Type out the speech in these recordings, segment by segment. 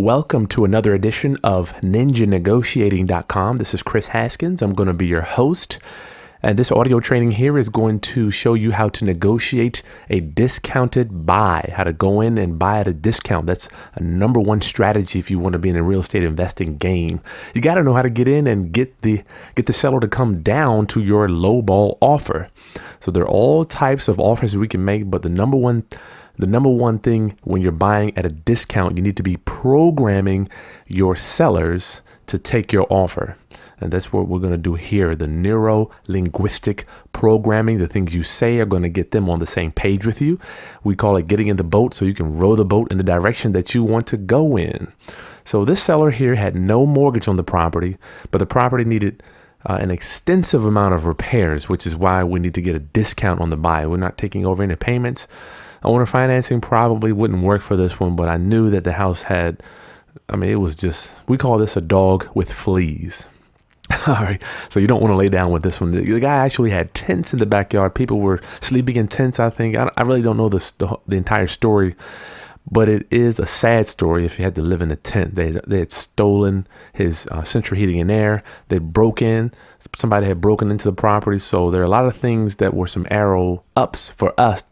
Welcome to another edition of NinjaNegotiating.com. This is Chris Haskins. I'm going to be your host. And this audio training here is going to show you how to negotiate a discounted buy, how to go in and buy at a discount. That's a number one strategy if you want to be in the real estate investing game. You got to know how to get in and get the seller to come down to your lowball offer. So there are all types of offers that we can make, but the number one thing when you're buying at a discount, you need to be programming your sellers to take your offer. And that's what we're going to do here. The neuro-linguistic programming, the things you say are going to get them on the same page with you. We call it getting in the boat so you can row the boat in the direction that you want to go in. So this seller here had no mortgage on the property, but the property needed an extensive amount of repairs, which is why we need to get a discount on the buy. We're not taking over any payments. Owner financing probably wouldn't work for this one, but I knew that the house had, it was just, we call this a dog with fleas. All right. So you don't want to lay down with this one. The guy actually had tents in the backyard. People were sleeping in tents, I think. I really don't know the entire story, but it is a sad story if you had to live in a tent. They had stolen his central heating and air. They broke in. Somebody had broken into the property. So there are a lot of things that were some arrow ups for us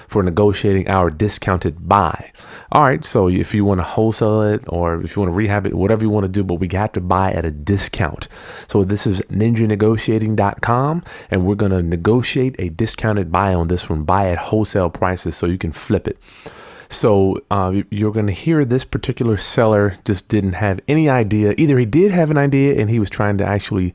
for negotiating our discounted buy. All right, so if you want to wholesale it or if you want to rehab it, whatever you want to do, but we have to buy at a discount. So this is NinjaNegotiating.com, and we're going to negotiate a discounted buy on this one, buy at wholesale prices so you can flip it. So you're going to hear this particular seller just didn't have any idea. Either he did have an idea and he was trying to actually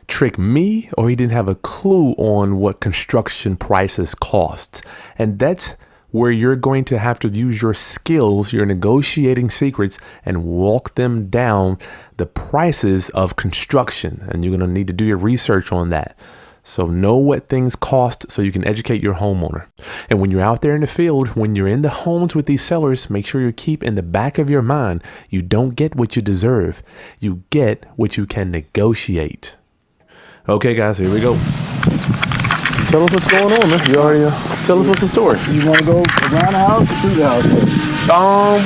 trick me, or he didn't have a clue on what construction prices cost. And that's where you're going to have to use your skills, your negotiating secrets, and walk them down the prices of construction. And you're going to need to do your research on that. So know what things cost so you can educate your homeowner. And when you're out there in the field, when you're in the homes with these sellers, make sure you keep in the back of your mind, you don't get what you deserve. You get what you can negotiate. Okay, guys, here we go. Tell us what's going on, man. You already tell us what's the story. You want to go around the house or through the house first?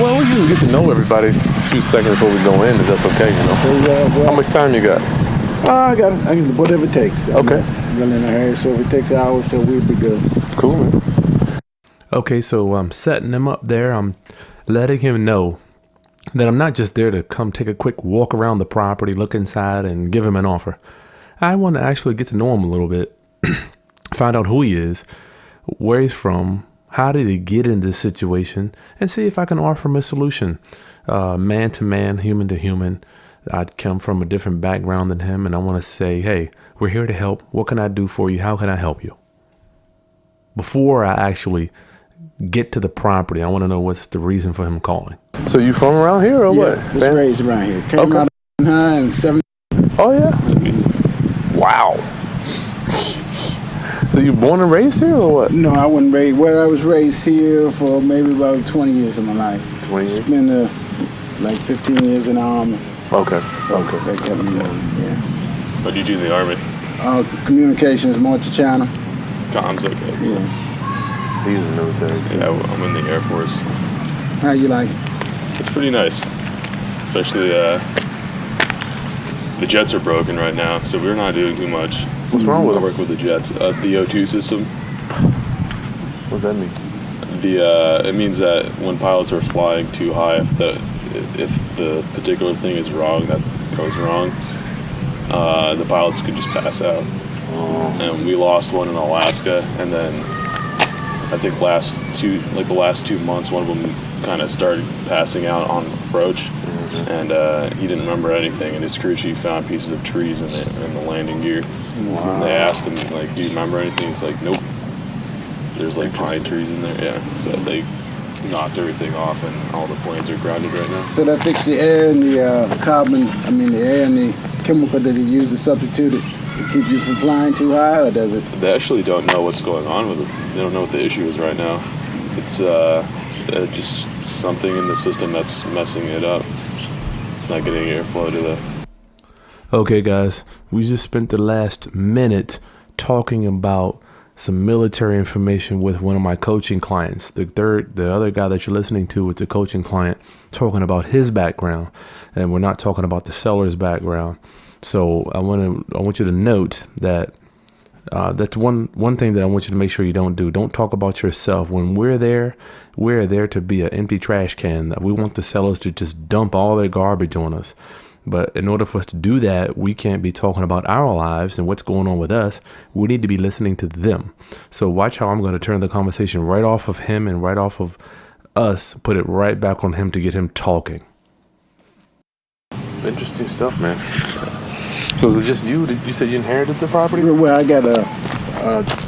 Well, we usually get to know everybody a few seconds before we go in, if that's okay, you know. How much time you got? I got whatever it takes. Okay. I'm really in a hurry, so if it takes hours, so we'll be good. Cool, man. Okay, so I'm setting him up there. I'm letting him know that I'm not just there to come take a quick walk around the property, look inside, and give him an offer. I want to actually get to know him a little bit, find out who he is, where he's from, how did he get in this situation, and see if I can offer him a solution. Man to man, human to human. I'd come from a different background than him, and I want to say, hey, we're here to help. What can I do for you? How can I help you? Before I actually get to the property, I want to know what's the reason for him calling. So you from around here or what? Just raised around here. Came out of high in 7. Oh, yeah? Wow. So you born and raised here or what? No, I wasn't raised. Well, I was raised here for maybe about 20 years of my life. 20 years? Spent like 15 years in the Army. Okay. So that kept me yeah. What did you do in the Army? Communications, multi-channel. Comms, okay. Cool. Yeah. He's in the military too. Yeah, I'm in the Air Force. How you like it? It's pretty nice. Especially, the jets are broken right now, so we're not doing too much. What's wrong with I work with the jets. The O2 system. What does that mean? It means that when pilots are flying too high, if the particular thing is wrong, that goes wrong, the pilots could just pass out. Oh. And we lost one in Alaska, and then I think the last 2 months, one of them kind of started passing out on approach. And he didn't remember anything, and his crew chief found pieces of trees in the landing gear. Wow. And they asked him, like, do you remember anything? He's like, nope. There's like pine trees in there, yeah. So they knocked everything off, and all the planes are grounded right now. So that fixed the air and the carbon, the air and the chemical that they use to substitute it to keep you from flying too high, or does it? They actually don't know what's going on with it. They don't know what the issue is right now. It's just something in the system that's messing it up. It's not getting airflow to the... Okay, guys, we just spent the last minute talking about some military information with one of my coaching clients. The other guy that you're listening to is a coaching client talking about his background, and we're not talking about the seller's background. So I want you to note that that's one thing that I want you to make sure you don't do. Don't talk about yourself. When we're there to be an empty trash can. We want the sellers to just dump all their garbage on us. But in order for us to do that, we can't be talking about our lives and what's going on with us. We need to be listening to them. So watch how I'm going to turn the conversation right off of him and right off of us, put it right back on him to get him talking. Interesting stuff, man. So is it just you? You said you inherited the property? Well, I got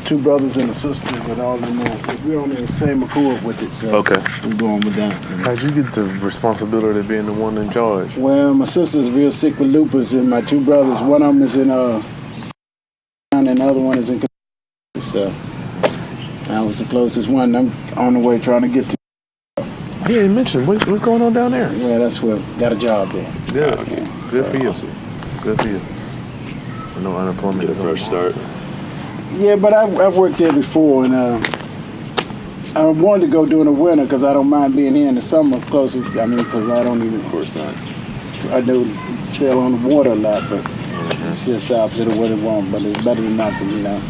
two brothers and a sister, but all of them we're on the same accord with it. So Okay. we're going with that. How'd you get the responsibility of being the one in charge? Well, my sister's real sick with lupus, and my two brothers, one of them is in and the other one is in Kentucky. So I was the closest one. I'm on the way trying to get to. He didn't mention what's going on down there. Yeah, that's where got a job there. Good. Okay. Good for you. Awesome. Good for you. No unemployment. Get a fresh start. Yeah, but I've worked there before, and I wanted to go during the winter because I don't mind being here in the summer closer. I mean, because I don't even. Of course not. I do stay on the water a lot, but it's just the opposite of what it wants. But it's better than nothing, you know.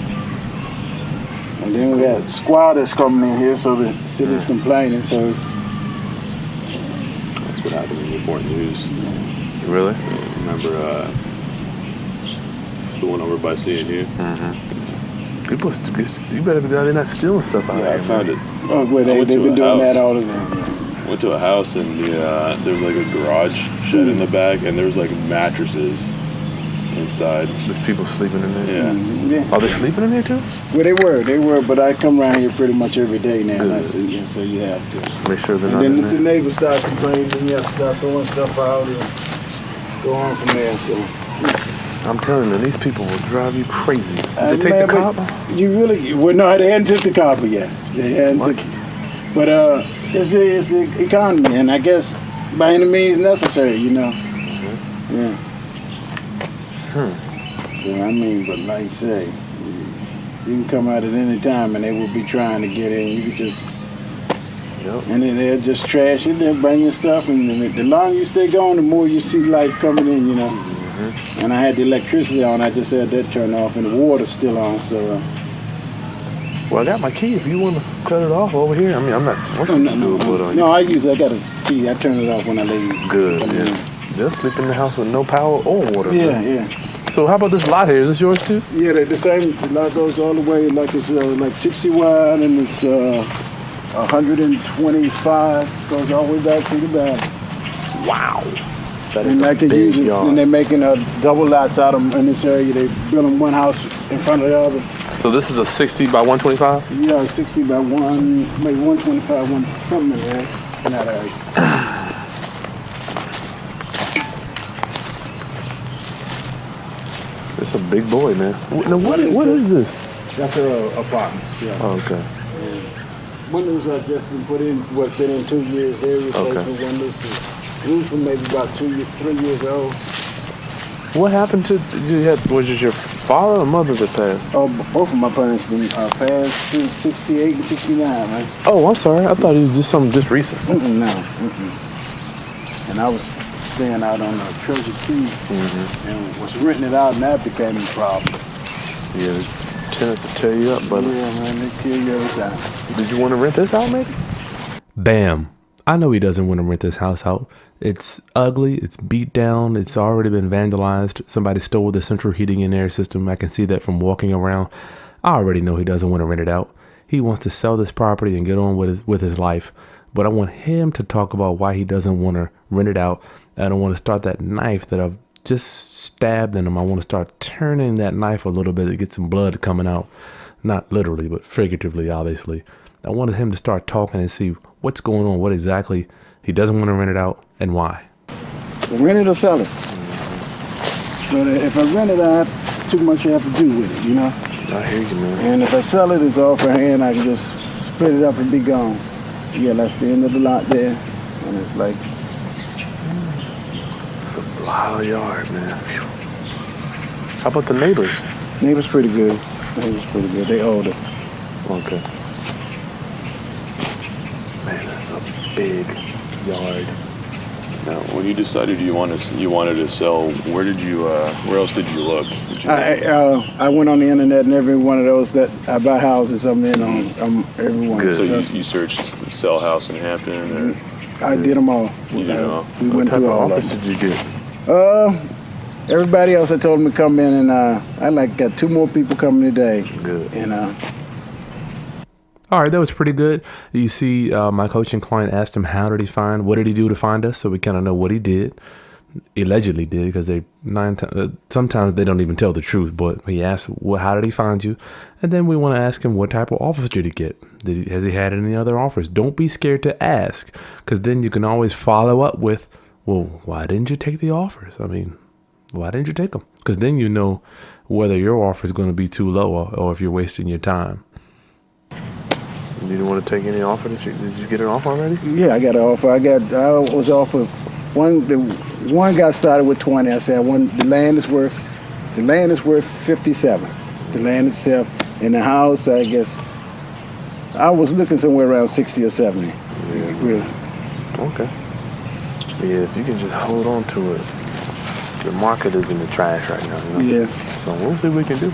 And then we got squatters coming in here, so the city's complaining. So it's That's what happened in Newport News. Really? Remember the one over by C&U? People, you better be they're not stealing stuff out Yeah, here. I found it. oh, where I they've went to been a doing that house. all the time. Went to a house and there's like a garage shed in the back, and there's like mattresses inside. There's people sleeping in there. Yeah. Yeah. Are they sleeping in there too? Well, they were, but I come around here pretty much every day now. And I said, yeah, so you have to. Make sure they're And not then in if the there. neighbors start complaining, then you have to start throwing stuff out and go on from there. So, I'm telling you, these people will drive you crazy. Did they take man, the but cop? You really, well, no, they hadn't took the copper yet. They hadn't took, but it's the economy, and I guess by any means necessary, you know. Yeah. So I mean, but like you say, you can come out at any time, and they will be trying to get in. You could just. Yep. And then they'll just trash it, they'll bring your stuff, and then the longer you stay gone, the more you see life coming in, you know. And I had the electricity on, I just had that turned off, and the water's still on, so. Well, I got my key if you want to cut it off over here. I mean, I'm not forcing you to do it, but I got a key, I turn it off when I leave. good, yeah. They'll sleep in the house with no power or water. Yeah. So how about this lot here? Is this yours too? Yeah, they're the same, the lot goes all the way, like it's like 60 wide, and it's 125, goes all the way back to the back. Wow. That is And a I can big use it, yard. and they're making double lots out of them in this area. They building one house in front of the other. So this is a 60 by 125? Yeah, 60 by 1, maybe 125, something in there. In that area. It's a big boy, man. Now, what is this? That's an apartment. Yeah. Oh, okay. Windows have just been put in, been in 2 years. They replacement Okay. windows. The roof was maybe about 3 years old. What happened to was it your father or mother that passed? Oh, both of my parents been passed since 68 and 69, man. Oh, I'm sorry. I thought it was just something just recent. No. And I was staying out on Treasure Key and was renting it out, and that became a problem. Yeah, the tenants will tear you up, brother. Yeah, man, they kill you every time. Did you want to rent this out, maybe? Bam. I know he doesn't want to rent this house out. It's ugly. It's beat down. It's already been vandalized. Somebody stole the central heating and air system. I can see that from walking around. I already know he doesn't want to rent it out. He wants to sell this property and get on with his life. But I want him to talk about why he doesn't want to rent it out. I don't want to start that knife that I've just stabbed in him. I want to start turning that knife a little bit to get some blood coming out. Not literally, but figuratively, obviously. I wanted him to start talking and see what's going on, what exactly he doesn't want to rent it out, and why. So rent it or sell it. But if I rent it out, too much I have to do with it, you know? I hear you, man. And if I sell it, it's all for hand. I can just split it up and be gone. Yeah, that's the end of the lot there. And it's like... It's a wild yard, man. How about the neighbors? Neighbors pretty good. Neighbors pretty good. They older. Okay. Man, this is a big yard. Now, when you decided you wanted to sell, where else did you look? I went on the internet, and every one of those that I buy houses, I'm in on every one. Good. So you searched sell house in Hampton, or I did them all. you did them all? We What went type through of all of office them. did you get? Everybody else, I told them to come in, and I got 2 more people coming today. Good. And All right, that was pretty good. You see, my coaching client asked him, what did he do to find us? So we kind of know what he did, allegedly did, because sometimes they don't even tell the truth. But he asked, how did he find you? And then we want to ask him, what type of offers did he get? Has he had any other offers? Don't be scared to ask, because then you can always follow up with, well, why didn't you take the offers? I mean, why didn't you take them? Because then you know whether your offer is going to be too low or if you're wasting your time. You didn't want to take any offer? Did you get an offer already? yeah, I got an offer. I was offered one. The one got started with 20. I said, the land is worth 57. The land itself, and the house, I guess, I was looking somewhere around 60 or 70. Yeah. Really. Okay. Yeah, if you can just hold on to it. The market is in the trash right now, you know? Yeah. So we'll see what we can do.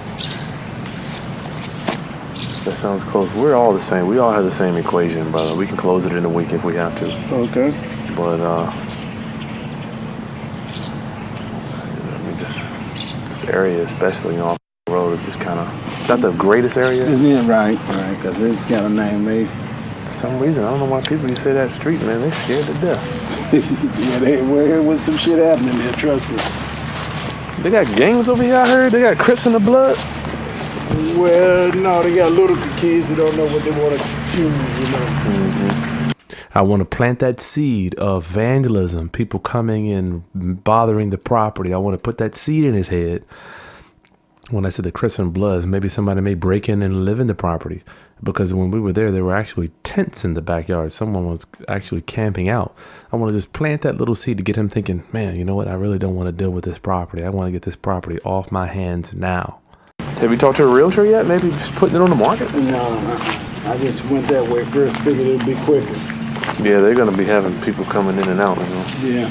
That sounds close. We're all the same. We all have the same equation, brother. We can close it in a week if we have to. Okay. But this area, especially off the road, is just kind of not the greatest area. Isn't it right? Right, because it's got a name made. For some reason, I don't know why people you say that street, man, they scared to death. Yeah, there was some shit happening there. Trust me. They got gangs over here. I heard they got Crips in the Bloods. Well, no, they got little kids who don't know what they want to choose, you know. Mm-hmm. I want to plant that seed of vandalism, people coming and bothering the property. I want to put that seed in his head. When I said the Crips and Bloods, maybe somebody may break in and live in the property. Because when we were there were actually tents in the backyard. Someone was actually camping out. I want to just plant that little seed to get him thinking, man, you know what? I really don't want to deal with this property. I want to get this property off my hands now. Have you talked to a realtor yet? Maybe just putting it on the market? No, I just went that way first, figured it'd be quicker. Yeah, they're going to be having people coming in and out, you know. Yeah.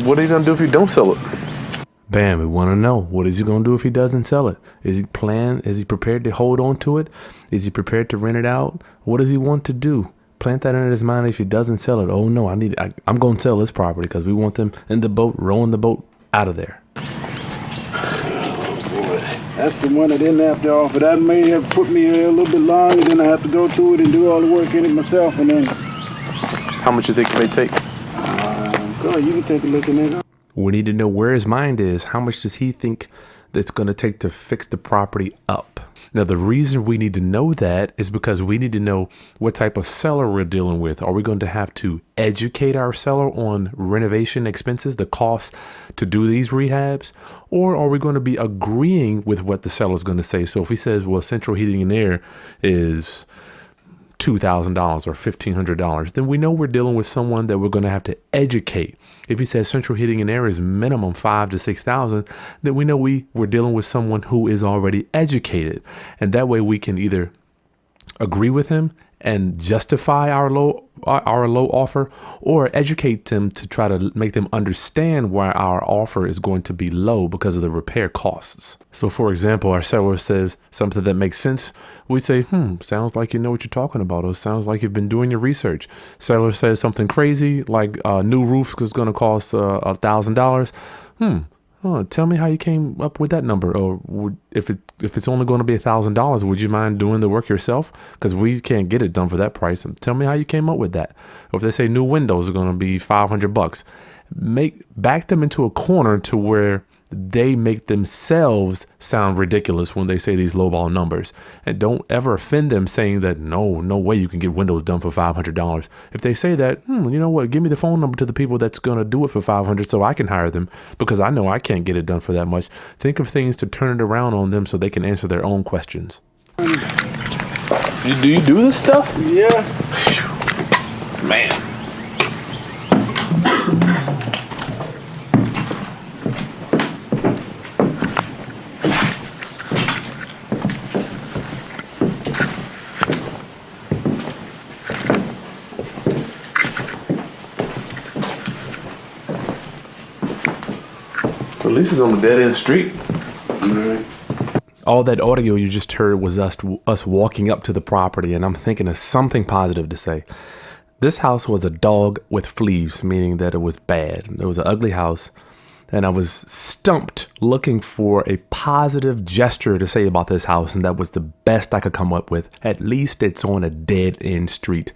What are you going to do if you don't sell it? Bam, we want to know. What is he going to do if he doesn't sell it? Is he prepared to hold on to it? Is he prepared to rent it out? What does he want to do? Plant that in his mind. If he doesn't sell it, oh no, I'm going to sell this property because we want them in the boat, rowing the boat out of there. That's the one I didn't have to offer. That may have put me a little bit long, and then I have to go to it and do all the work in it myself, and then... How much you think it may take? Go ahead, you can take a look in it. We need to know where his mind is. How much does he think it's going to take to fix the property up? Now, the reason we need to know that is because we need to know what type of seller we're dealing with. Are we going to have to educate our seller on renovation expenses, the cost to do these rehabs? Or are we going to be agreeing with what the seller is going to say? So if he says, well, central heating and air is $2,000 or $1,500, then we know we're dealing with someone that we're going to have to educate. If he says central heating and air is minimum $5,000 to $6,000, then we know we're dealing with someone who is already educated. And that way we can either agree with him and justify our low offer, or educate them to try to make them understand why our offer is going to be low because of the repair costs. So for example, our seller says something that makes sense. We say, sounds like you know what you're talking about. Or sounds like you've been doing your research. Seller says something crazy like a new roof is going to cost $1,000. Tell me how you came up with that number. Or if it's only going to be $1,000, would you mind doing the work yourself? Because we can't get it done for that price. Tell me how you came up with that. Or if they say new windows are going to be $500, back them into a corner to where they make themselves sound ridiculous when they say these lowball numbers. And don't ever offend them saying that no way you can get windows done for $500. If they say that, you know what, give me the phone number to the people that's going to do it for $500 so I can hire them, because I know I can't get it done for that much. Think of things to turn it around on them so they can answer their own questions. Do you do this stuff? Yeah. Man. At least it's on the dead end street. Right. All that audio you just heard was us walking up to the property, and I'm thinking of something positive to say. This house was a dog with fleas, meaning that it was bad. It was an ugly house, and I was stumped looking for a positive gesture to say about this house, and that was the best I could come up with. At least it's on a dead-end street.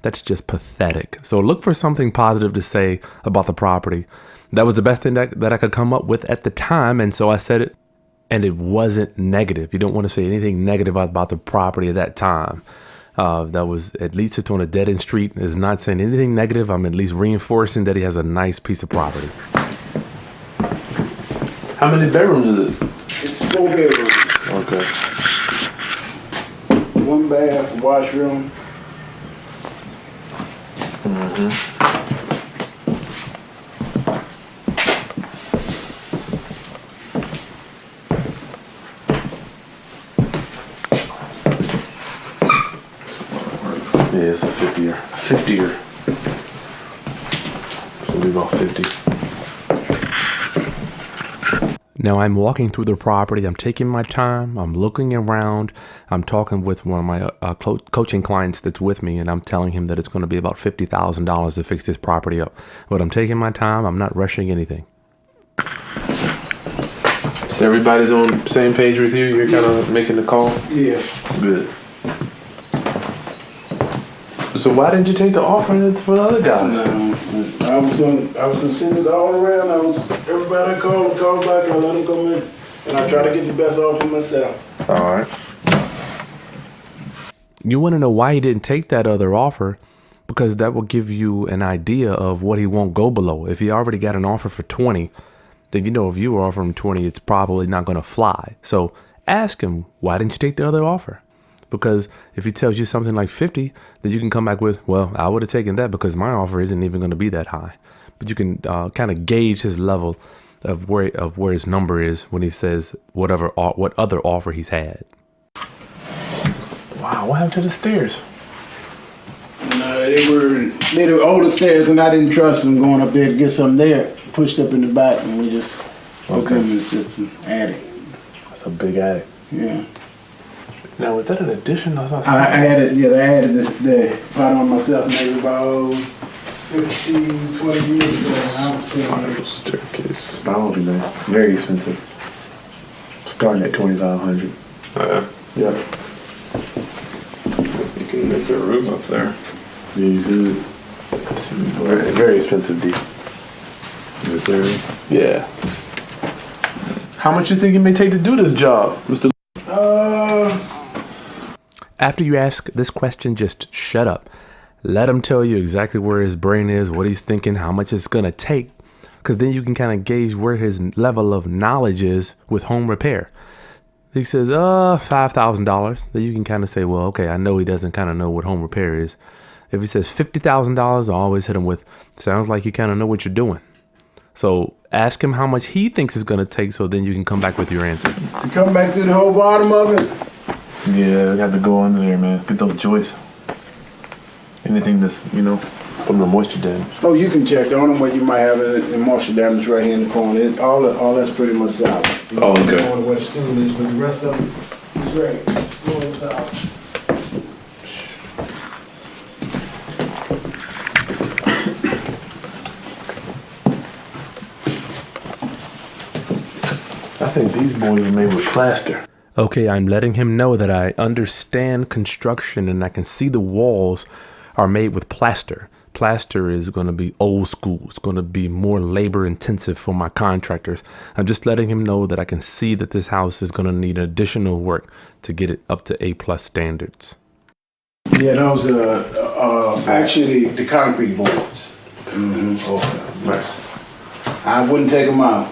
That's just pathetic. So look for something positive to say about the property. That was the best thing that I could come up with at the time, and so I said it. And it wasn't negative. You don't want to say anything negative about the property at that time. That was, at least it's on a dead end street. Is not saying anything negative. I'm at least reinforcing that he has a nice piece of property. How many bedrooms is it? It's 4 bedrooms. Okay. 1 bath, washroom. Yeah, it's a 50-year. 50-year. So we about 50. Now I'm walking through the property. I'm taking my time. I'm looking around. I'm talking with one of my coaching clients that's with me, and I'm telling him that it's going to be about $50,000 to fix this property up. But I'm taking my time. I'm not rushing anything. So everybody's on the same page with you? You're kind of making the call? Yeah. Good. So why didn't you take the offer for the other guys? I was gonna send it all around. Everybody I called back. I let them come in, and I try to get the best offer myself. All right. You want to know why he didn't take that other offer? Because that will give you an idea of what he won't go below. If he already got an offer for 20, then you know if you offer him 20, it's probably not going to fly. So ask him, why didn't you take the other offer? Because if he tells you something like 50, then you can come back with, well, I would have taken that because my offer isn't even going to be that high. But you can kind of gauge his level of where his number is when he says what other offer he's had. Wow, what happened to the stairs? They were older stairs, and I didn't trust them going up there to get something there. Pushed up in the back, and we just put them in just an attic. That's a big attic. Yeah. Now, was that an addition? I added the part on myself maybe about 15, 20 years ago. I was still on it. Staircase. Spiral would be nice. Very expensive. Starting at $2,500. Yep. You can make a room up there. Yeah, you could. Very, very expensive, D. Yes, sir. Yeah. How much you think it may take to do this job, Mr. After you ask this question, just shut up. Let him tell you exactly where his brain is, what he's thinking, how much it's going to take, because then you can kind of gauge where his level of knowledge is with home repair. He says, $5,000. Then you can kind of say, well, okay, I know he doesn't kind of know what home repair is. If he says $50,000, I always hit him with, sounds like you kind of know what you're doing. So ask him how much he thinks it's going to take, so then you can come back with your answer. To come back through the whole bottom of it? Yeah, we got to go under there, man. Get those joists. Anything that's, from the moisture damage. Oh, you can check. The only one you might have is moisture damage right here in the corner. All that's pretty much solid. Oh, okay. The corner where the stool is, but the rest of it is great. More solid. I think these boys are made with plaster. Okay, I'm letting him know that I understand construction and I can see the walls are made with plaster. Plaster is going to be old school. It's going to be more labor intensive for my contractors. I'm just letting him know that I can see that this house is going to need additional work to get it up to A+ standards. Yeah, those are actually the concrete boards. Mm-hmm. Oh, nice. I wouldn't take them out.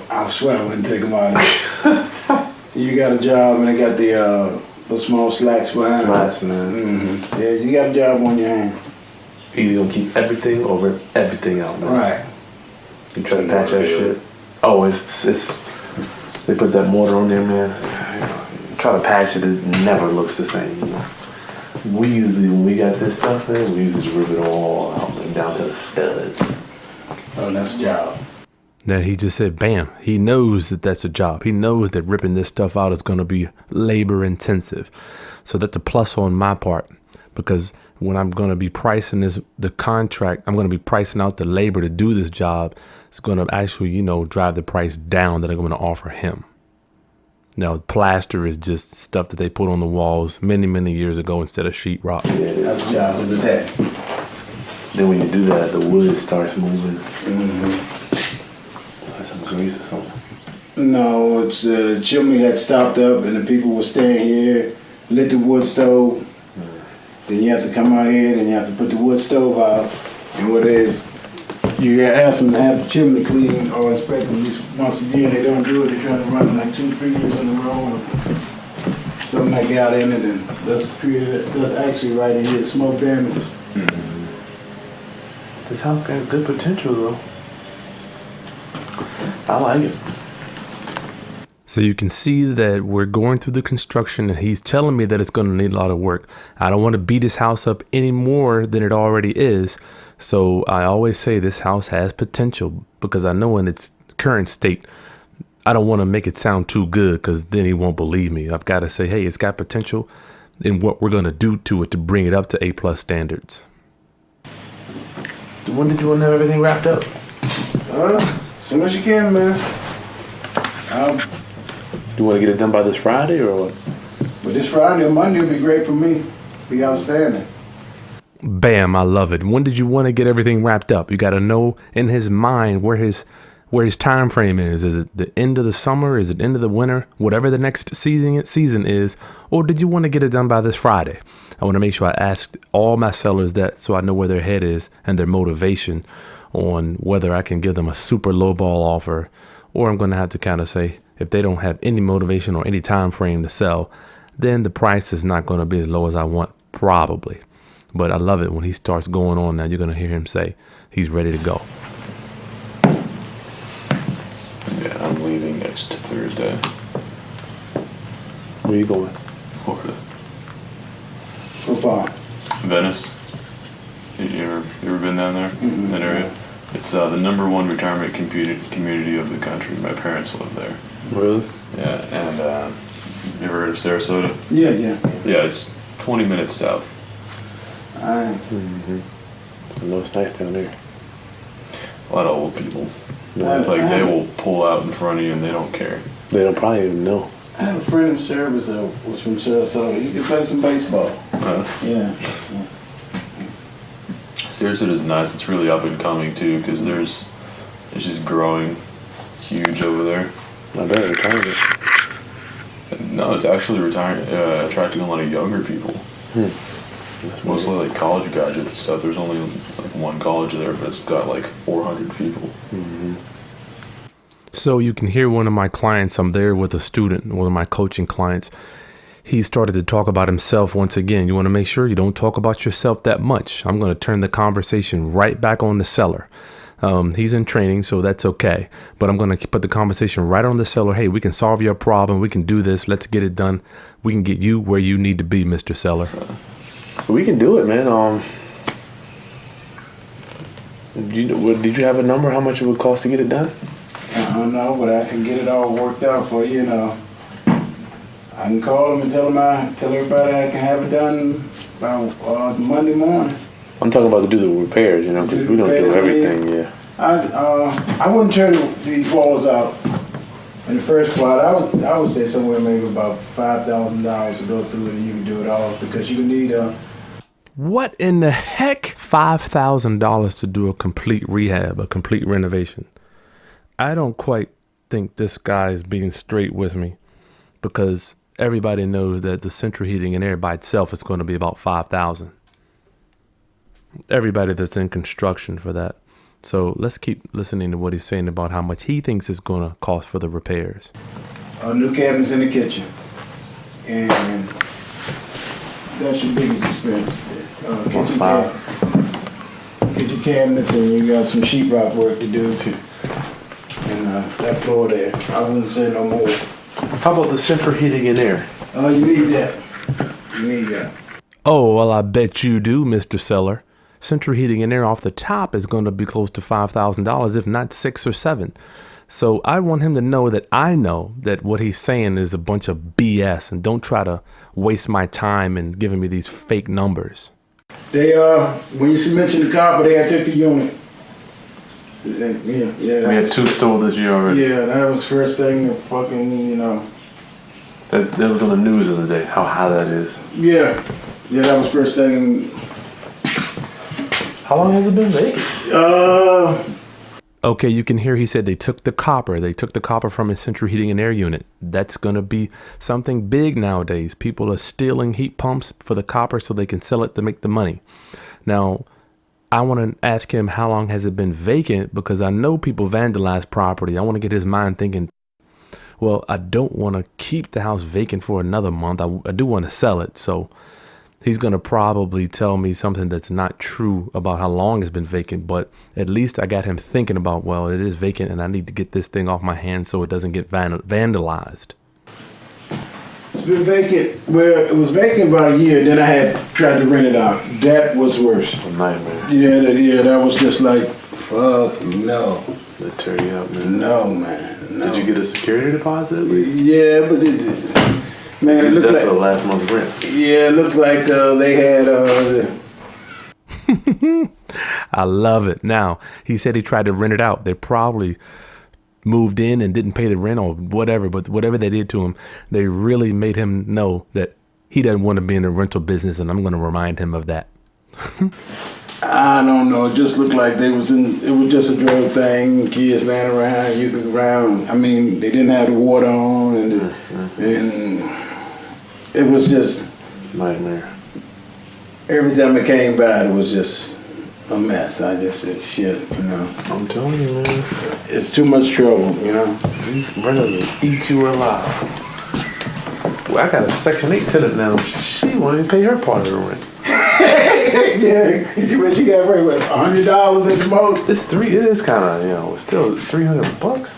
I swear I wouldn't take them out. You got a job and they got the small slats behind. Slats, man. Mm-hmm. Yeah, you got a job on your hand. Either gonna keep everything or rip everything out, man. Right. You try to patch that shit. Oh, it's they put that mortar on there, man. Try to patch it, it never looks the same. We usually, when we got this stuff, man, we usually rip it all out, man, down to the studs. Oh, that's a job. That he just said, bam, he knows that that's a job. He knows that ripping this stuff out is going to be labor intensive. So that's a plus on my part, because when I'm going to be pricing the contract, I'm going to be pricing out the labor to do this job. It's going to actually, drive the price down that I'm going to offer him. Now, plaster is just stuff that they put on the walls many, many years ago instead of sheetrock. Yeah, that's the job. It's that. Then when you do that, the wood starts moving. Mm-hmm. That's some grease or something. No, it's the chimney had stopped up and the people were staying here, lit the wood stove. Then you have to come out here, then you have to put the wood stove out. And what it is, you ask them to have the chimney cleaned or inspected at least once a year. They don't do it. They're trying to run it like 2-3 years in a row. Something that got in it, and that's actually right in here, smoke damage. Mm-hmm. This house got good potential, though. I like it. So you can see that we're going through the construction, and he's telling me that it's going to need a lot of work. I don't want to beat his house up any more than it already is. So I always say this house has potential, because I know in its current state, I don't want to make it sound too good, because then he won't believe me. I've got to say, hey, it's got potential in what we're going to do to it to bring it up to A+ standards. When did you want to have everything wrapped up? As soon as you can, man. Do you want to get it done by this Friday or what? But this Friday or Monday would be great for me. Be outstanding. Bam, I love it. When did you want to get everything wrapped up? You got to know in his mind where his time frame is. Is it the end of the summer? Is it end of the winter? Whatever the next season is. Or did you want to get it done by this Friday? I want to make sure I asked all my sellers that, so I know where their head is and their motivation on whether I can give them a super low ball offer, or I'm going to have to kind of say, if they don't have any motivation or any time frame to sell, then the price is not going to be as low as I want, probably. But I love it when he starts going on. Now you're going to hear him say he's ready to go. Yeah, I'm leaving next Thursday. Where are you going? Florida. Football. Venice. You ever been down there? Mm-hmm. That area? It's the #1 retirement community of the country. My parents live there. Really? Yeah, and you ever heard of Sarasota? Yeah. Yeah, it's 20 minutes south. Mm-hmm. I know it's nice down there. A lot of old people. They will pull out in front of you and they don't care. They don't probably even know. I have a friend in service that was from Sarasota. He could play some baseball. Yeah. Sarasota is nice. It's really up and coming too, because it's just growing huge over there. I bet retirement. No, it's actually attracting a lot of younger people. Mostly like college graduates and stuff. There's only like one college there, but it's got like 400 people. Mm-hmm. So you can hear one of my clients. I'm there with a student, one of my coaching clients. He started to talk about himself once again. You want to make sure you don't talk about yourself that much. I'm going to turn the conversation right back on the seller. He's in training, so that's okay. But I'm going to put the conversation right on the seller. Hey, we can solve your problem. We can do this. Let's get it done. We can get you where you need to be, Mr. Seller. We can do it, man. Did you have a number? How much it would cost to get it done? I don't know, but I can get it all worked out for you. I can call them and tell everybody I can have it done by Monday morning. I'm talking about to do the repairs, because we don't do everything, yeah. I wouldn't tear these walls out in the first part. I would say somewhere maybe about $5,000 to go through it, and you can do it all, because you need What in the heck? $5,000 to do a complete rehab, a complete renovation. I don't quite think this guy is being straight with me, because everybody knows that the central heating and air by itself is going to be about $5,000. Everybody that's in construction for that. So let's keep listening to what he's saying about how much he thinks it's going to cost for the repairs. New cabinets in the kitchen, and that's your biggest expense. Kitchen cabinets, and you got some sheetrock work to do too. And that floor there, I wouldn't say no more. How about the central heating and air? You need that. You need that. Oh, well, I bet you do, Mr. Seller. Central Heating and Air off the top is going to be close to $5,000, if not 6 or 7. So I want him to know that what he's saying is a bunch of BS, and don't try to waste my time and giving me these fake numbers. They when you mentioned the copper, they had took the unit. Yeah. We had 2 stole this year already. Yeah, that was the first thing that fucking, That was on the news the other day, how high that is. Yeah, that was first thing. How long has it been vacant? Okay, you can hear he said they took the copper. They took the copper from his central heating and air unit. That's going to be something big nowadays. People are stealing heat pumps for the copper so they can sell it to make the money. Now, I want to ask him how long has it been vacant, because I know people vandalize property. I want to get his mind thinking, well, I don't want to keep the house vacant for another month. I do want to sell it. So he's going to probably tell me something that's not true about how long it's been vacant, but at least I got him thinking about, well, it is vacant and I need to get this thing off my hands so it doesn't get vandalized. It's been vacant. Well, it was vacant about a year, then I had tried to rent it out. That was worse. A nightmare. Yeah, that was just like, fuck no. They tear you up, man. No, man. No. Did you get a security deposit at least? Yeah, but man, it looked like for the last month's rent. Yeah, it looked like they had I love it. Now, he said he tried to rent it out. They probably moved in and didn't pay the rent or whatever, but whatever they did to him, they really made him know that he doesn't want to be in the rental business, and I'm going to remind him of that. I don't know. It just looked like it was just a drug thing. Kids laying around, you could around. I mean, they didn't have the water on, and it was just nightmare. Every time it came by, it was just a mess. I just said, shit, I'm telling you, man. It's too much trouble, These renters will eat you alive. Well, I got a Section 8 tenant now. She won't even pay her part of the rent. Yeah, she got right with $100 at the most. It is kind of, it's still $300.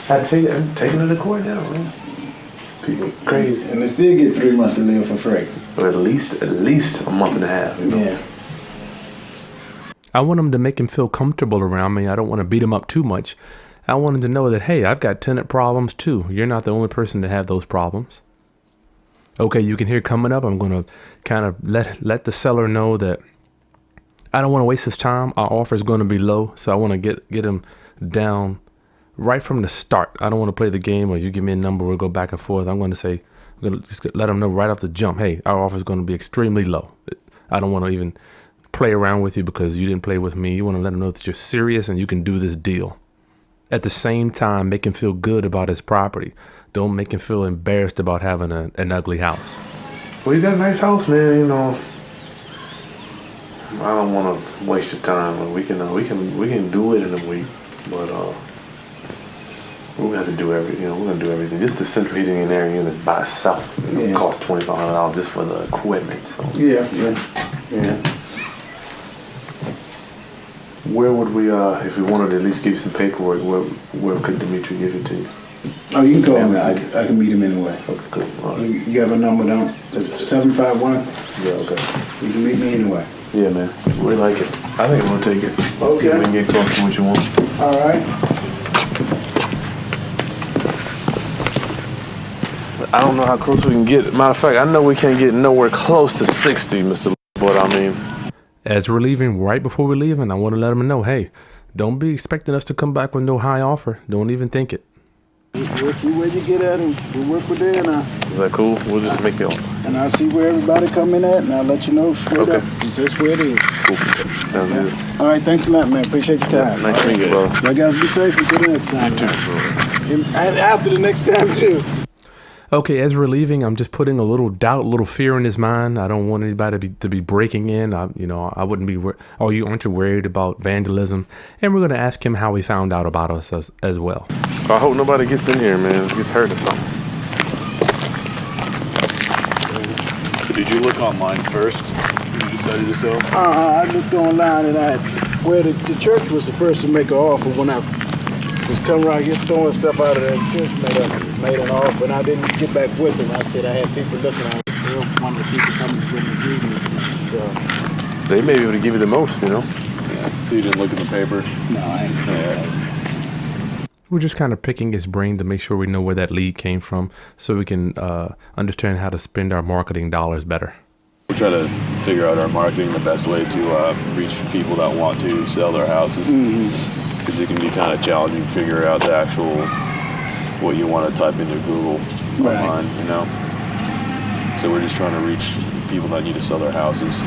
I'm taking it to court now, man. People crazy. And they still get 3 months to live for free. Or at least a month and a half. Yeah. I want him to make him feel comfortable around me. I don't want to beat him up too much. I want him to know that, hey, I've got tenant problems too. You're not the only person to have those problems. Okay, you can hear coming up, I'm going to kind of let the seller know that I don't want to waste his time. Our offer is going to be low, so I want to get him down right from the start. I don't want to play the game or you give me a number, we'll go back and forth. I'm going to just let him know right off the jump, hey, our offer is going to be extremely low. I don't want to even play around with you because you didn't play with me. You want to let him know that you're serious and you can do this deal. At the same time, make him feel good about his property. Don't make him feel embarrassed about having an ugly house. Well, you got a nice house, man. I don't want to waste your time. We can do it in a week, but we're gonna have to do everything. We're gonna do everything. Just the central heating and air units by itself, it costs $2,500 just for the equipment. So yeah. Where would we, if we wanted to at least give you some paperwork, where could Dimitri give it to you? Oh, you can call me. I can meet him anyway. Okay, cool. All right. You got my number down? 751? Yeah, okay. You can meet me anyway. Yeah, man. We like it. I think we'll take it. See if we can get close to what you want. All right. I don't know how close we can get. Matter of fact, I know we can't get nowhere close to 60, Mr. But I mean, as we're leaving, right before we're leaving, I want to let them know, hey, don't be expecting us to come back with no high offer. Don't even think it. We'll see where you get at, and we'll work with there now. Is that cool? We'll just make the offer. And I'll see where everybody coming at, and I'll let you know straight up. Just where it is. Cool. Sounds good. All right, thanks a lot, man. Appreciate your time. Nice to meet you, brother. Y'all gotta be safe until the next time. You too, bro. And after the next time, too. Okay, as we're leaving, I'm just putting a little doubt, a little fear in his mind. I don't want anybody to be breaking in. I wouldn't be. Aren't you worried about vandalism? And we're going to ask him how he found out about us as well. I hope nobody gets in here, man. Gets hurt or something. So did you look online first when you decided to sell? I looked online, and the church was the first to make an offer when I was coming around here throwing stuff out of that church, made an offer, and I didn't get back with them. I said I had people looking at it. they're one of the people coming to this evening. So They may be able to give you the most, you know. Yeah. So you didn't look in the paper? no, I ain't. Yeah. We're just kind of picking his brain to make sure we know where that lead came from, so we can understand how to spend our marketing dollars better. We try to figure out our marketing, the best way to reach people that want to sell their houses. Because it can be kind of challenging to figure out the actual, what you want to type into Google Right. online, you know? So we're just trying to reach people that need to sell their houses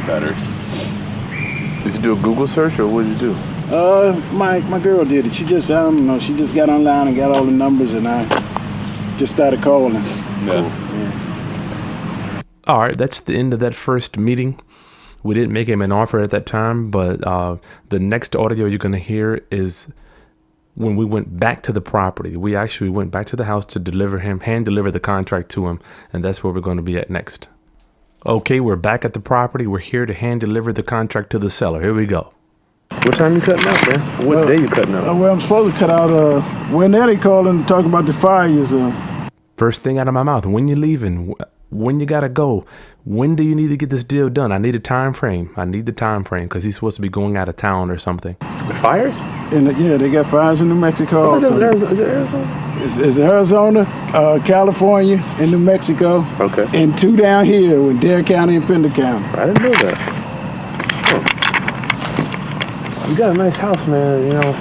better. Did you do a Google search, or what did you do? My girl did it. She just, I don't know, she just got online and got all the numbers, and I just started calling. Yeah. All right, that's the end of that first meeting. We didn't make him an offer at that time, but the next audio you're going to hear is when we went back to the property. We actually went back to the house to hand deliver the contract to him, and that's where we're going to be at next. Okay, we're back at the property. We're here to hand deliver the contract to the seller. Here we go. What time you cutting out, man? What day you cutting out? Well, I'm supposed to cut out, when they calling, talking about the fires. First thing out of my mouth, when you leaving? When you gotta go? When do you need to get this deal done? I need a time frame. I need the time frame because he's supposed to be going out of town or something. The fires? And yeah, they got fires in New Mexico. Is it Also. Arizona? It's Arizona, California, and New Mexico. Okay. And 2 down here in Dare County and Pender County. I didn't know that. Huh. You got a nice house, man. You know,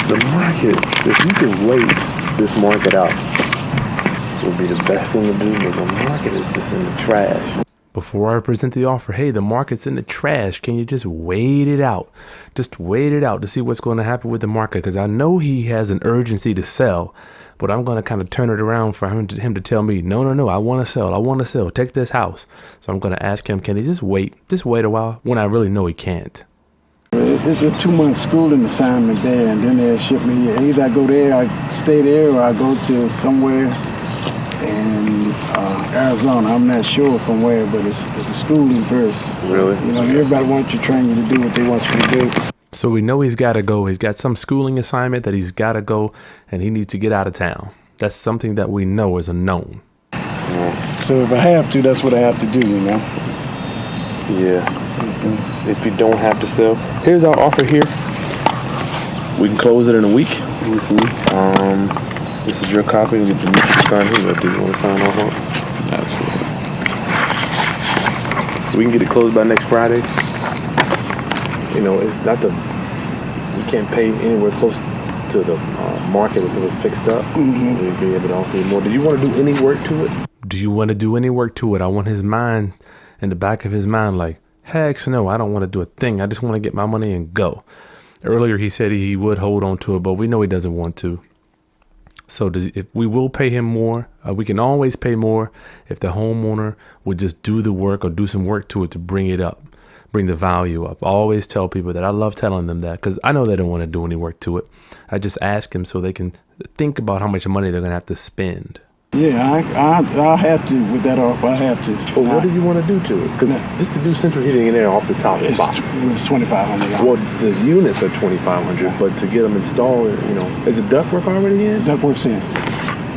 the market, if you can wait this market out, would be the best thing to do, but the market is just in the trash. Before I present the offer, hey, the market's in the trash. Can you just wait it out? Just wait it out to see what's going to happen with the market, because I know he has an urgency to sell, but I'm going to kind of turn it around for him to tell me, no, I want to sell. Take this house. So I'm going to ask him, can he just wait a while, when I really know he can't. It's a 2-month schooling assignment there, and then they'll ship me here. Either I go there, I stay there, or I go to somewhere in Arizona. I'm not sure from where, but it's the schooling first. Really? You know, everybody wants to train you to do what they want you to do. So we know he's got to go. He's got some schooling assignment that he's got to go, and he needs to get out of town. That's something that we know is a known. So if I have to, that's what I have to do, you know? Yeah. If you don't have to sell, here's our offer here. We can close it in a week. This is your copy. We can sign here. Do you want to sign off on? Absolutely. So we can get it closed by next Friday. You know, it's not we can't pay anywhere close to the market until it's fixed up. We'll be able to offer you more. Do you want to do any work to it? Do you want to do any work to it? I want his mind, in the back of his mind, like, heck no, I don't want to do a thing. I just want to get my money and go. Earlier he said he would hold on to it, but we know he doesn't want to. So if we will pay him more, we can always pay more if the homeowner would just do the work or do some work to it to bring it up, bring the value up. I always tell people that. I love telling them that because I know they don't want to do any work to it. I just ask them so they can think about how much money they're going to have to spend. Yeah, I have to, with that off, I have to. But what do you want to do to it? Because just to do central heating in there off the top It's spot. $2,500. Well, the units are $2,500, but to get them installed, you know, is the ductwork already in? Ductwork's in.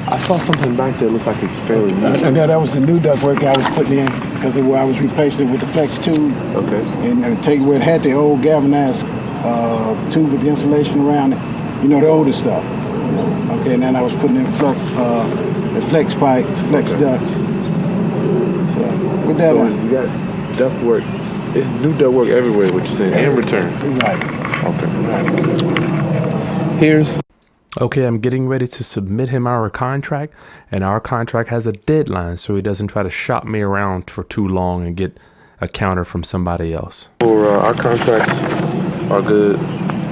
I saw something back there. Looks like it's fairly new. And that was the new ductwork I was putting in because I was replacing it with the flex tube. Okay. And take where it had the old galvanized tube with the insulation around it. You know, the older stuff. Okay, and then I was putting in the flex pipe, flex duct. So with that, So you got ductwork. It's new ductwork everywhere. What you're saying? And return. Right. Okay. Here's. Okay, I'm getting ready to submit him our contract, and our contract has a deadline, so he doesn't try to shop me around for too long and get a counter from somebody else. For our contracts are good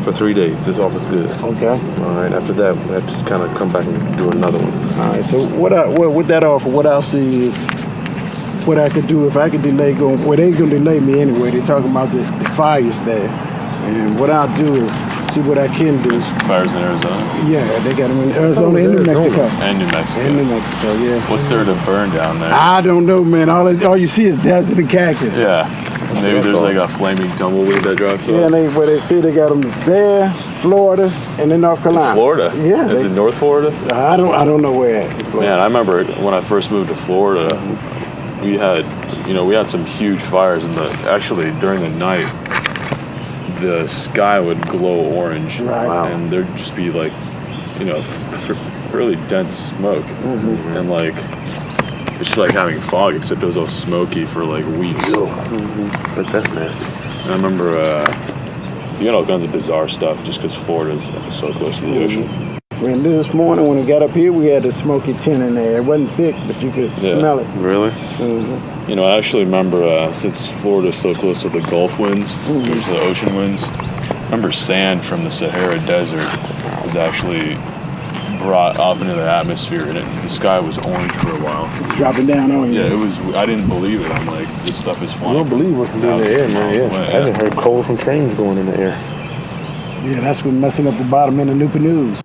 for 3 days. This offer's good. Okay. All right. After that, we have to kind of come back and do another one. All right. So with that offer, what I'll see is what I could do if I could delay going. Well, they ain't gonna delay me anyway. They're talking about the fires there, and what I'll do is see what I can do. Fires in Arizona? Yeah, they got them in Arizona and New Mexico. And New Mexico. And New Mexico, yeah. What's there to burn down there? I don't know, man. All you see is desert and cactus. Yeah. Maybe there's like a flaming tumbleweed that drops Yeah, up. and they say they got them there, Florida and in North Carolina. Florida? Yeah. Is it North Florida? I don't know where at. Man, I remember when I first moved to Florida, we had some huge fires, and actually during the night, the sky would glow orange, Right. and there'd just be like, really dense smoke, and like it's just like having fog, except it was all smoky for like weeks. But that's nasty. And I remember, you got all kinds of bizarre stuff just because Florida's so close to the ocean. When this morning, when we got up here, we had the smoky tint in there. It wasn't thick, but you could smell it. Really? Mm-hmm. I actually remember since Florida's so close to the Gulf winds, to the ocean winds, I remember sand from the Sahara Desert was actually brought up into the atmosphere, and the sky was orange for a while. Dropping down on you. Yeah, it was. I didn't believe it. I'm like, this stuff is flying. I don't believe what can be in the air, man. Yeah. I haven't heard coal from trains going in the air. Yeah, that's been messing up the bottom end of Newport News.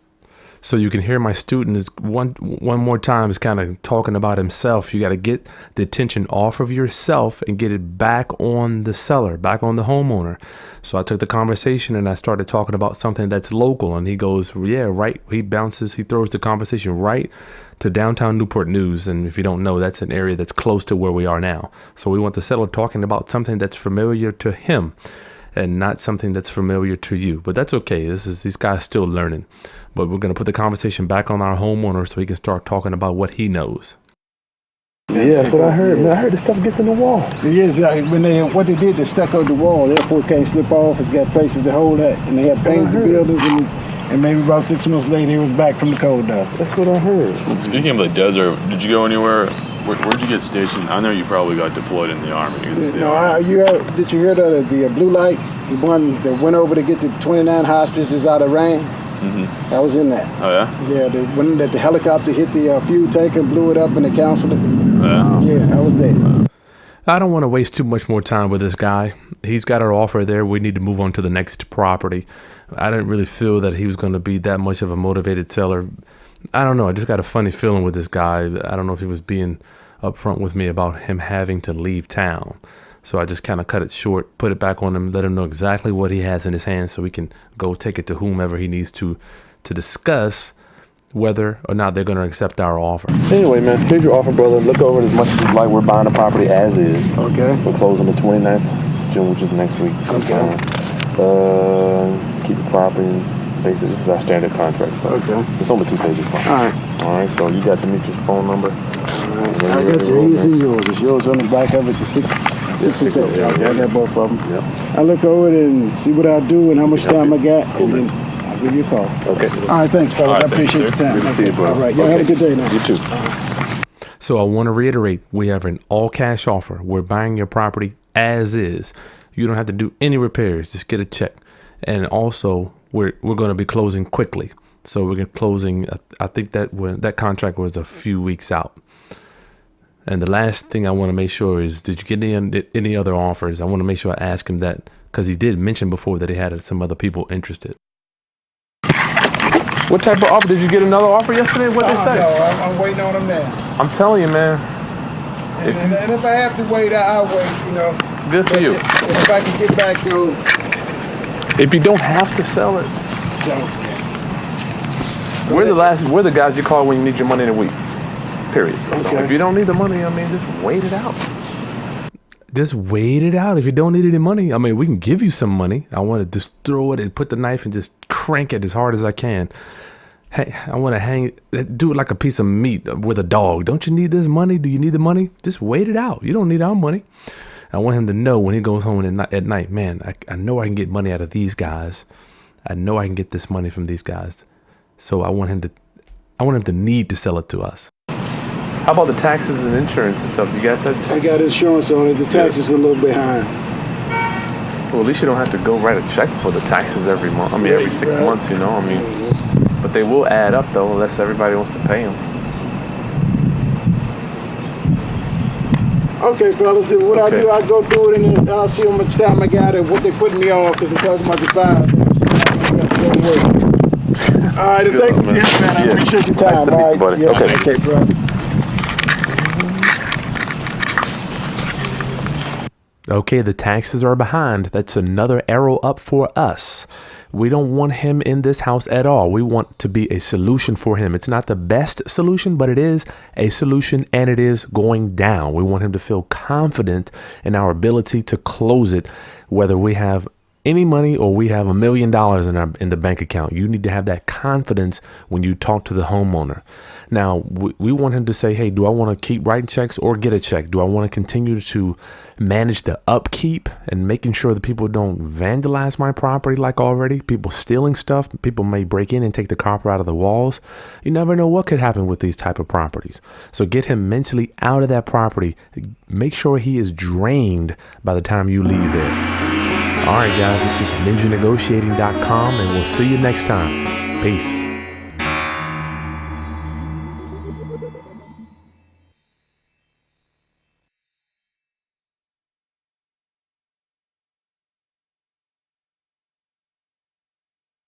So you can hear my student is one more time is kind of talking about himself. You got to get the attention off of yourself and get it back on the seller, back on the homeowner. So I took the conversation and I started talking about something that's local, and he goes, yeah, right. He throws the conversation right to downtown Newport News. And if you don't know, that's an area that's close to where we are now. So we want the seller talking about something that's familiar to him and not something that's familiar to you. But that's okay. These guys still learning. But we're going to put the conversation back on our homeowner so he can start talking about what he knows. Yeah, that's what I heard. Man, I heard the stuff gets in the wall. Yes, what they did, they stuck on the wall. Therefore, it can't slip off. It's got places to hold that. And they had painted the buildings, and maybe about 6 months later, it was back from the coal dust. That's what I heard. Speaking of the desert, did you go anywhere? Where'd you get stationed? I know you probably got deployed in the Army. Did you hear the blue lights? The one that went over to get the 29 hostages out of rain? Mm-hmm. I was in that. Oh, yeah? Yeah, the one that the helicopter hit the fuel tank and blew it up and they canceled it. Yeah, I was there. I don't want to waste too much more time with this guy. He's got our offer there. We need to move on to the next property. I didn't really feel that he was going to be that much of a motivated seller. I don't know. I just got a funny feeling with this guy. I don't know if he was being upfront with me about him having to leave town. So I just kind of cut it short, put it back on him, let him know exactly what he has in his hands so he can go take it to whomever he needs to discuss whether or not they're going to accept our offer. Anyway, man, here's your offer, brother. Look over it as much as you like. We're buying the property as is. Okay. We're closing the 29th of June, which is next week. Okay. Keep the property. Basically, this is our standard contract. So it's only 2 pages long. All right. So you got Demetrius' phone number. I got his and yours. It's yours on the back of it, the 666. I got both of them. Yep. I look over it and see what I'll do and how much time I got, and then I'll give you a call. Okay. All right, thanks, fellas. All right, I appreciate your time. Good to see you, bro. All right, y'all have a good day now. You too. So I want to reiterate, we have an all-cash offer. We're buying your property as is. You don't have to do any repairs. Just get a check. And also, we're going to be closing quickly. So we're closing, I think that contract was a few weeks out. And the last thing I want to make sure is, did you get any other offers? I want to make sure I ask him that, because he did mention before that he had some other people interested. What type of offer? Did you get another offer yesterday? What did they say? No, I'm waiting on them now. I'm telling you, man. And if I have to wait, I'll wait, Good for you. If I can get back soon. If you don't have to sell it, we're the guys you call when you need your money in a week. Period. So if you don't need the money, just wait it out. Just wait it out. If you don't need any money, we can give you some money. I want to just throw it and put the knife and just crank it as hard as I can. Hey, I want to do it like a piece of meat with a dog. Don't you need this money? Do you need the money? Just wait it out. You don't need our money. I want him to know when he goes home at night, man, I know I can get money out of these guys. I know I can get this money from these guys. So I want him to need to sell it to us. How about the taxes and insurance and stuff? You got that? I got insurance on it. The taxes are a little behind. Well, at least you don't have to go write a check for the taxes every month. Every 6 months, But they will add up, though, unless everybody wants to pay them. Okay, fellas, then what I do, I go through it and then I'll see how much time I got and what they put me off, because they're talking about the five. All right, thanks again, man. I appreciate your time. Nice to meet you, buddy. Yeah, okay, bro. Okay, the taxes are behind. That's another arrow up for us. We don't want him in this house at all. We want to be a solution for him. It's not the best solution, but it is a solution, and it is going down. We want him to feel confident in our ability to close it, whether we have any money or we have $1 million in the bank account. You need to have that confidence when you talk to the homeowner. Now, we want him to say, hey, do I want to keep writing checks or get a check? Do I want to continue to manage the upkeep and making sure that people don't vandalize my property like already? People stealing stuff. People may break in and take the copper out of the walls. You never know what could happen with these type of properties. So get him mentally out of that property. Make sure he is drained by the time you leave there. All right, guys, this is ninjanegotiating.com, and we'll see you next time. Peace.